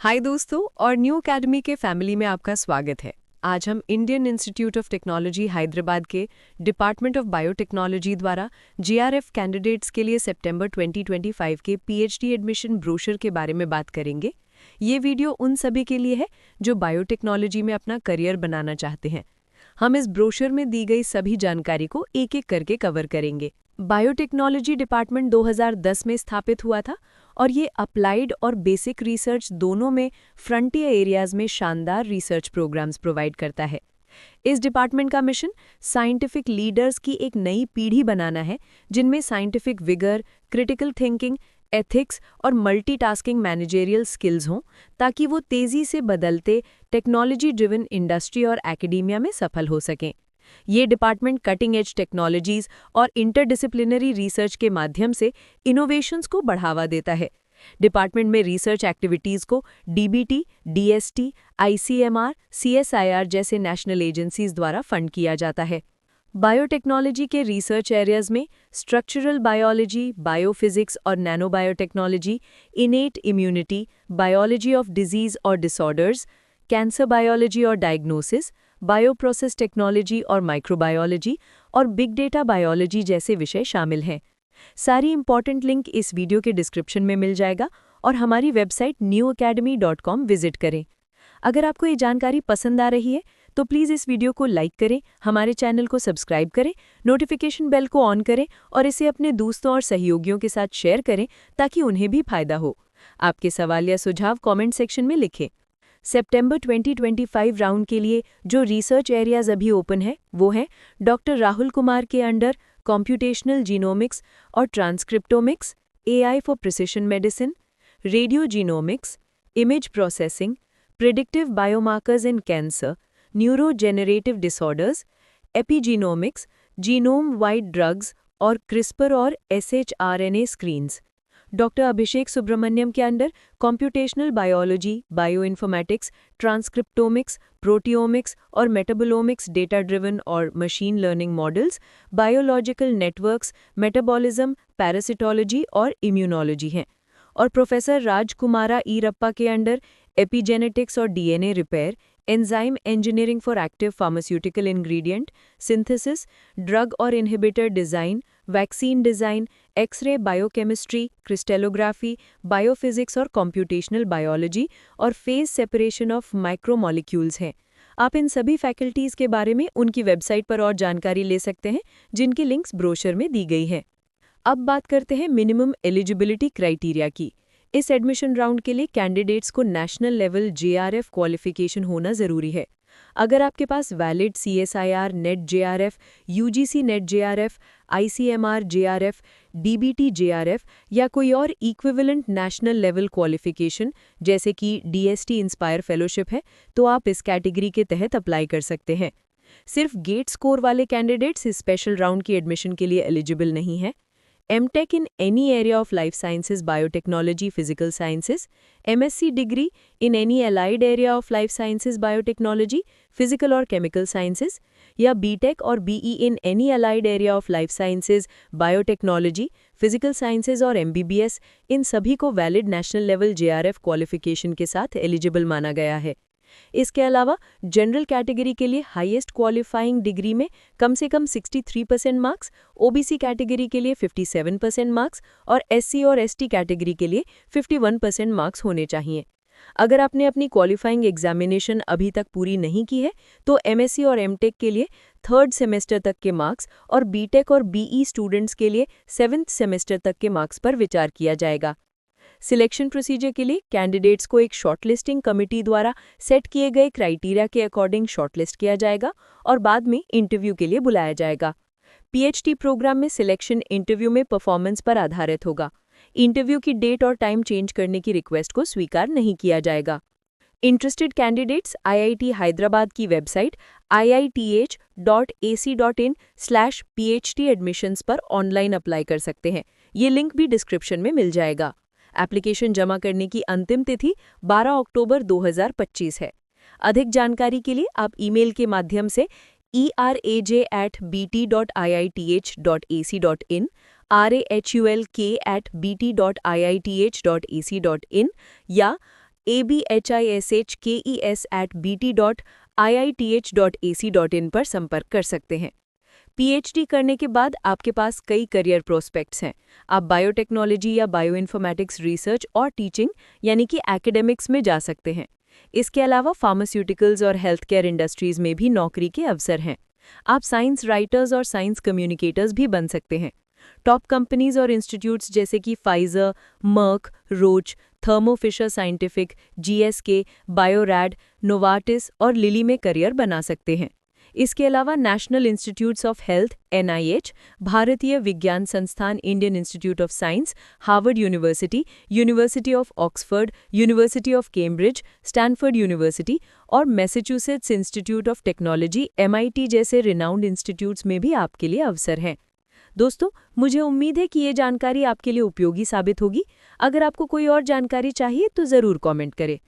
हाय दोस्तों और new academy के फैमिली में आपका स्वागत है। आज हम Indian institute of technology Hyderabad के डिपार्टमेंट ऑफ बायोटेक्नोलॉजी द्वारा जीआरएफ कैंडिडेट्स के लिए सितंबर 2025 के पीएचडी एडमिशन ब्रोशर के बारे में बात करेंगे। ये वीडियो उन सभी के लिए है जो बायोटेक्नोलॉजी में अपना करियर बनाना चाहते हैं। हम इस ब्रोशर में दी गई सभी जानकारी को एक एक करके कवर करेंगे। बायोटेक्नोलॉजी डिपार्टमेंट 2010 में स्थापित हुआ था और ये अप्लाइड और बेसिक रिसर्च दोनों में फ्रंटियर एरियाज में शानदार रिसर्च प्रोग्राम्स प्रोवाइड करता है। इस डिपार्टमेंट का मिशन साइंटिफिक लीडर्स की एक नई पीढ़ी बनाना है जिनमें scientific vigour, critical thinking, ethics और मल्टीटास्किंग मैनेजरियल स्किल्स हों ताकि वो तेज़ी से बदलते टेक्नोलॉजी ड्रिवन इंडस्ट्री और एकेडेमिया में सफल हो सकें। ये डिपार्टमेंट कटिंग एज टेक्नोलॉजीज और इंटरडिसिप्लिनरी रिसर्च के माध्यम से इनोवेशंस को बढ़ावा देता है। डिपार्टमेंट में रिसर्च एक्टिविटीज़ को डीबीटी, डीएसटी, आईसीएमआर, सीएसआईआर जैसे नेशनल एजेंसीज द्वारा फंड किया जाता है। बायोटेक्नोलॉजी के रिसर्च एरियाज में स्ट्रक्चरल बायोलॉजी, बायोफिजिक्स और nanobiotechnology, innate immunity, biology of disease और डिसऑर्डर्स, कैंसर बायोलॉजी और डायग्नोसिस, बायोप्रोसेस टेक्नोलॉजी और माइक्रोबायोलॉजी और बिग डेटा बायोलॉजी जैसे विषय शामिल हैं। सारी इंपॉर्टेंट लिंक इस वीडियो के डिस्क्रिप्शन में मिल जाएगा और हमारी वेबसाइट newacademy.com विजिट करें। अगर आपको ये जानकारी पसंद आ रही है तो प्लीज़ इस वीडियो को लाइक करें, हमारे चैनल को सब्सक्राइब करें, नोटिफिकेशन बेल को ऑन करें और इसे अपने दोस्तों और सहयोगियों के साथ शेयर करें ताकि उन्हें भी फायदा हो। आपके सवाल या सुझाव कमेंट सेक्शन में लिखें। सितंबर 2025 राउंड के लिए जो रिसर्च एरियाज अभी ओपन है वो हैं डॉक्टर राहुल कुमार के अंडर कॉम्प्यूटेशनल जीनोमिक्स और transcriptomics, AI for precision medicine, radiogenomics, image processing, predictive biomarkers in cancer, neurodegenerative disorders, epigenomics, genome wide drugs और क्रिस्पर और shRNA screens. Doctor Abhishek Subramaniam के under computational biology, bioinformatics, transcriptomics, proteomics और metabolomics data driven और machine learning models, biological networks, metabolism, parasitology और immunology हैं। और professor Rajakumara Eerappa के under epigenetics और DNA repair, enzyme engineering for active pharmaceutical ingredient, synthesis, drug और inhibitor design, vaccine design, X-ray biochemistry, crystallography, biophysics और computational biology और phase separation of micromolecules हैं। आप इन सभी फैकल्टीज़ के बारे में उनकी वेबसाइट पर और जानकारी ले सकते हैं जिनकी लिंक्स ब्रोशर में दी गई हैं। अब बात करते हैं मिनिमम एलिजिबिलिटी क्राइटेरिया की। इस एडमिशन राउंड के लिए कैंडिडेट्स को नेशनल लेवल जेआरएफ क्वालिफिकेशन होना ज़रूरी है। अगर आपके पास valid CSIR NET JRF, UGC NET JRF, ICMR JRF, DBT JRF या कोई और इक्विवेलेंट नेशनल लेवल क्वालिफिकेशन जैसे कि डीएसटी इंस्पायर फेलोशिप है तो आप इस कैटेगरी के तहत अप्लाई कर सकते हैं। सिर्फ गेट स्कोर वाले कैंडिडेट्स इस स्पेशल राउंड की एडमिशन के लिए एलिजिबल नहीं हैं। MTech in any area of life sciences, biotechnology, physical sciences, MSc degree in any allied area of life sciences, biotechnology, physical or chemical sciences, या BTech और BE in any allied area of life sciences, biotechnology, physical sciences और MBBS, इन सभी को valid national level JRF qualification के साथ eligible माना गया है। इसके अलावा जनरल कैटेगरी के लिए हाईएस्ट क्वालिफाइंग डिग्री में कम से कम 63% मार्क्स, ओबीसी कैटेगरी के लिए 57% मार्क्स और एससी और एसटी कैटेगरी के लिए 51% मार्क्स होने चाहिए। अगर आपने अपनी क्वालिफाइंग एग्जामिनेशन अभी तक पूरी नहीं की है तो एमएससी और एमटेक के लिए 3rd सेमेस्टर तक के मार्क्स और बीटेक और बीई स्टूडेंट्स के लिए 7th सेमेस्टर तक के मार्क्स पर विचार किया जाएगा। सिलेक्शन प्रोसीजर के लिए कैंडिडेट्स को एक शॉर्टलिस्टिंग कमिटी द्वारा सेट किए गए क्राइटेरिया के अकॉर्डिंग शॉर्टलिस्ट किया जाएगा और बाद में इंटरव्यू के लिए बुलाया जाएगा। पीएचडी प्रोग्राम में सिलेक्शन इंटरव्यू में परफॉर्मेंस पर आधारित होगा। इंटरव्यू की डेट और टाइम चेंज करने की रिक्वेस्ट को स्वीकार नहीं किया जाएगा। इंटरेस्टेड कैंडिडेट्स आईआईटी हैदराबाद की वेबसाइट iith.ac.in/phd एडमिशन्स पर ऑनलाइन अप्लाई कर सकते हैं। ये लिंक भी डिस्क्रिप्शन में मिल जाएगा। एप्लीकेशन जमा करने की अंतिम तिथि 12 अक्टूबर 2025 है। अधिक जानकारी के लिए आप ईमेल के माध्यम से eraj@bt.iith.ac.in, rahulk@bt.iith.ac.in या abhishkes@bt.iith.ac.in पर संपर्क कर सकते हैं। पीएचडी करने के बाद आपके पास कई करियर प्रोस्पेक्ट्स हैं। आप बायोटेक्नोलॉजी या बायोइन्फॉर्मेटिक्स रिसर्च और टीचिंग यानी कि एकेडमिक्स में जा सकते हैं। इसके अलावा फार्मास्यूटिकल्स और हेल्थ केयर इंडस्ट्रीज में भी नौकरी के अवसर हैं। आप साइंस राइटर्स और साइंस कम्युनिकेटर्स भी बन सकते हैं। टॉप कंपनीज और इंस्टीट्यूट्स जैसे कि Pfizer, Merck, Roche, Thermo Fisher Scientific, GSK, Bio-Rad, Novartis और लिली में करियर बना सकते हैं। इसके अलावा नेशनल इंस्टीट्यूट्स ऑफ हेल्थ (एनआईएच), भारतीय विज्ञान संस्थान Indian institute of science, Harvard university, university of Oxford, university of Cambridge, Stanford university और मैसाचुसेट्स इंस्टीट्यूट ऑफ टेक्नोलॉजी (एमआईटी) जैसे रिनाउंड इंस्टीट्यूट्स में भी आपके लिए अवसर हैं। दोस्तों, मुझे उम्मीद है कि ये जानकारी आपके लिए उपयोगी साबित होगी। अगर आपको कोई और जानकारी चाहिए तो ज़रूर कमेंट करें।